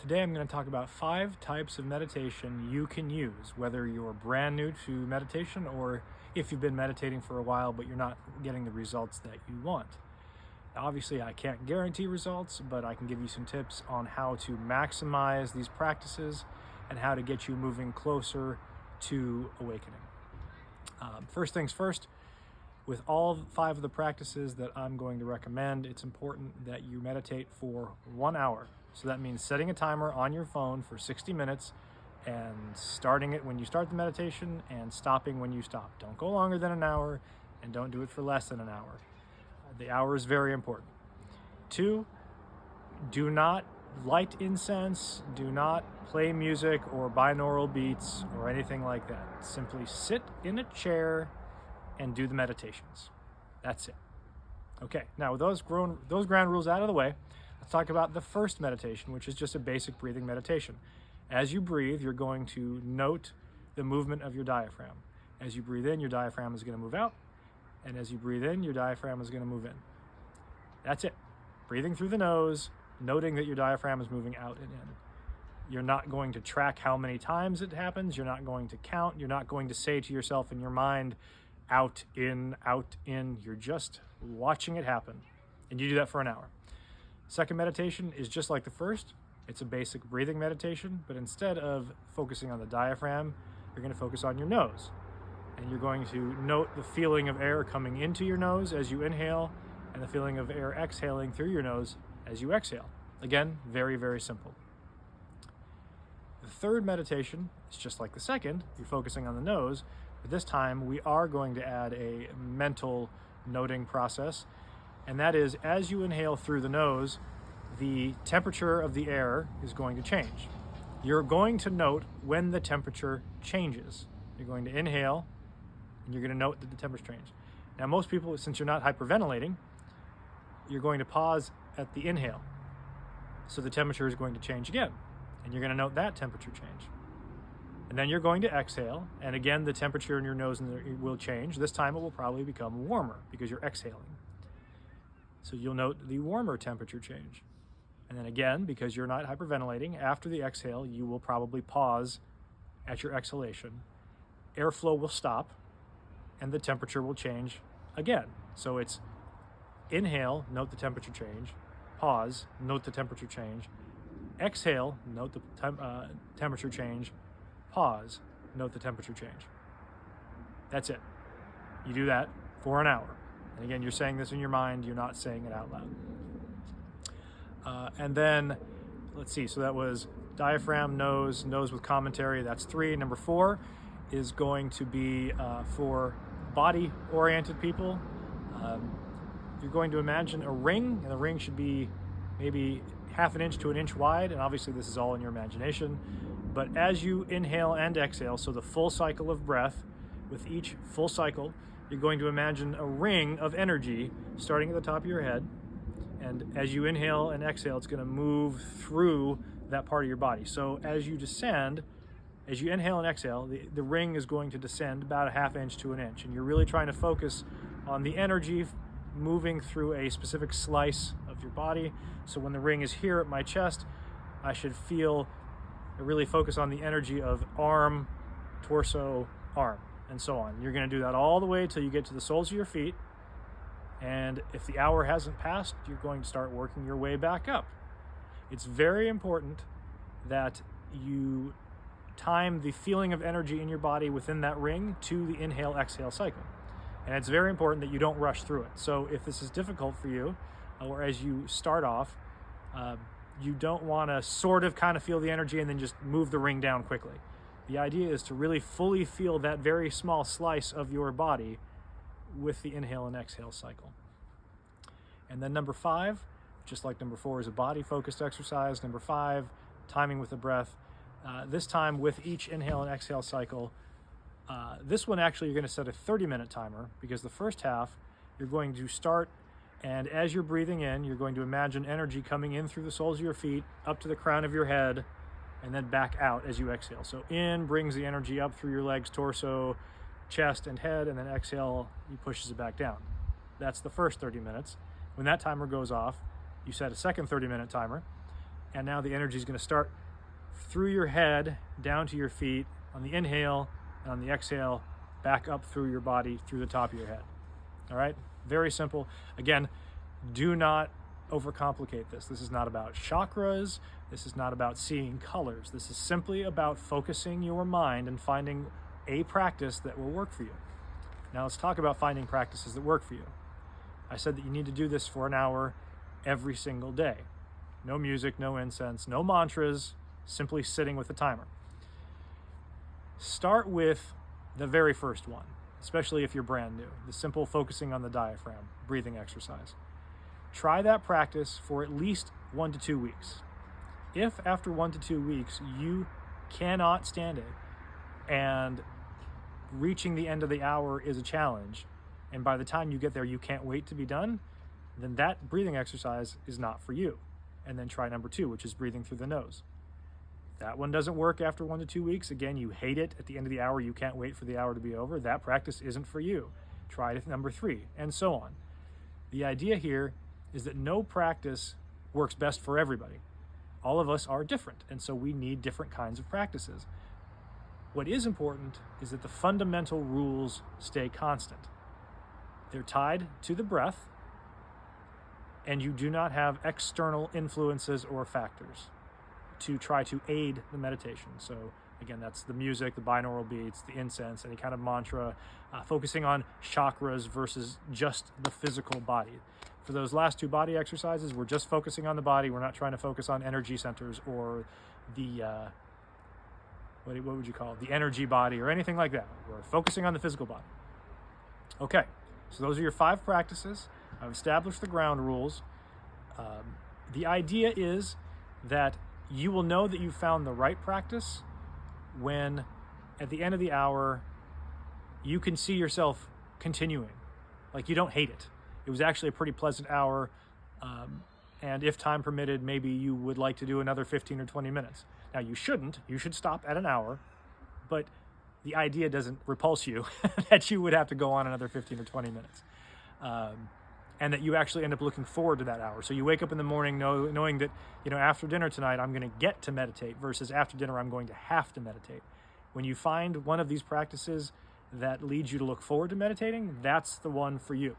Today I'm going to talk about 5 types of meditation you can use, whether you're brand new to meditation or if you've been meditating for a while but you're not getting the results that you want. Now, obviously, I can't guarantee results, but I can give you some tips on how to maximize these practices and how to get you moving closer to awakening. First things first, with all 5 of the practices that I'm going to recommend, it's important that you meditate for 1 hour. So that means setting a timer on your phone for 60 minutes and starting it when you start the meditation and stopping when you stop. Don't go longer than an hour and don't do it for less than an hour. The hour is very important. 2, do not light incense, do not play music or binaural beats or anything like that. Simply sit in a chair and do the meditations. That's it. Okay, now with those ground rules out of the way, let's talk about the first meditation, which is just a basic breathing meditation. As you breathe, you're going to note the movement of your diaphragm. As you breathe in, your diaphragm is going to move out, and as you breathe in, your diaphragm is going to move in. That's it. Breathing through the nose, noting that your diaphragm is moving out and in. You're not going to track how many times it happens. You're not going to count. You're not going to say to yourself in your mind, out, in, out, in. You're just watching it happen. And you do that for an hour. Second meditation is just like the first. It's a basic breathing meditation, but instead of focusing on the diaphragm, you're going to focus on your nose. And you're going to note the feeling of air coming into your nose as you inhale and the feeling of air exhaling through your nose as you exhale. Again, very, very simple. The third meditation is just like the second. You're focusing on the nose, but this time we are going to add a mental noting process. And that is, as you inhale through the nose, the temperature of the air is going to change. You're going to note when the temperature changes. You're going to inhale, and you're going to note that the temperature changes. Now, most people, since you're not hyperventilating, you're going to pause at the inhale. So the temperature is going to change again, and you're going to note that temperature change. And then you're going to exhale, and again, the temperature in your nose will change. This time it will probably become warmer because you're exhaling. So you'll note the warmer temperature change. And then again, because you're not hyperventilating, after the exhale, you will probably pause at your exhalation. Airflow will stop, and the temperature will change again. So it's inhale, note the temperature change. Pause, note the temperature change. Exhale, note the temperature change. Pause, note the temperature change. That's it. You do that for an hour. And again, you're saying this in your mind, you're not saying it out loud. And then, let's see, so that was diaphragm, nose with commentary, that's 3. Number 4 is going to be for body-oriented people. You're going to imagine a ring, and the ring should be maybe half an inch to an inch wide, and obviously this is all in your imagination. But as you inhale and exhale, so the full cycle of breath, with each full cycle, you're going to imagine a ring of energy starting at the top of your head. And as you inhale and exhale, it's going to move through that part of your body. So as you descend, as you inhale and exhale, the ring is going to descend about a half inch to an inch. And you're really trying to focus on the energy moving through a specific slice of your body. So when the ring is here at my chest, I should really focus on the energy of arm, torso, arm, and so on. You're going to do that all the way till you get to the soles of your feet. And if the hour hasn't passed, you're going to start working your way back up. It's very important that you time the feeling of energy in your body within that ring to the inhale-exhale cycle. And it's very important that you don't rush through it. So if this is difficult for you, or as you start off, you don't want to sort of kind of feel the energy and then just move the ring down quickly. The idea is to really fully feel that very small slice of your body with the inhale and exhale cycle. And then number 5, just like number 4 is a body-focused exercise. Number 5, timing with the breath. This time with each inhale and exhale cycle, this one actually you're going to set a 30-minute timer, because the first half you're going to start, and as you're breathing in, you're going to imagine energy coming in through the soles of your feet, up to the crown of your head, and then back out as you exhale. So in brings the energy up through your legs, torso, chest, and head, and then exhale, he pushes it back down. That's the first 30 minutes. When that timer goes off, you set a second 30-minute timer, And now the energy is going to start through your head, down to your feet, on the inhale, and on the exhale, back up through your body, through the top of your head. All right? Very simple. Again, do not overcomplicate this. This is not about chakras. This is not about seeing colors. This is simply about focusing your mind and finding a practice that will work for you. Now let's talk about finding practices that work for you. I said that you need to do this for an hour every single day. No music, no incense, no mantras, simply sitting with a timer. Start with the very first one, especially if you're brand new, the simple focusing on the diaphragm, breathing exercise. Try that practice for at least 1 to 2 weeks. If after 1 to 2 weeks you cannot stand it and reaching the end of the hour is a challenge, and by the time you get there you can't wait to be done, then that breathing exercise is not for you. And then try number 2, which is breathing through the nose. That one doesn't work after 1 to 2 weeks. Again, you hate it at the end of the hour, you can't wait for the hour to be over. That practice isn't for you. Try number 3, and so on. The idea here is that no practice works best for everybody. All of us are different, and so we need different kinds of practices. What is important is that the fundamental rules stay constant. They're tied to the breath, and you do not have external influences or factors to try to aid the meditation. So again, that's the music, the binaural beats, the incense, any kind of mantra, focusing on chakras versus just the physical body. For those last 2 body exercises, we're just focusing on the body. We're not trying to focus on energy centers or the, what would you call it? The energy body or anything like that. We're focusing on the physical body. Okay, so those are your 5 practices. I've established the ground rules. The idea is that you will know that you found the right practice when at the end of the hour you can see yourself continuing. Like you don't hate it. It was actually a pretty pleasant hour, and if time permitted, maybe you would like to do another 15 or 20 minutes. Now you shouldn't. You should stop at an hour, but the idea doesn't repulse you that you would have to go on another 15 or 20 minutes. And that you actually end up looking forward to that hour. So you wake up in the morning knowing that, after dinner tonight, I'm going to get to meditate versus after dinner, I'm going to have to meditate. When you find one of these practices that leads you to look forward to meditating, that's the one for you.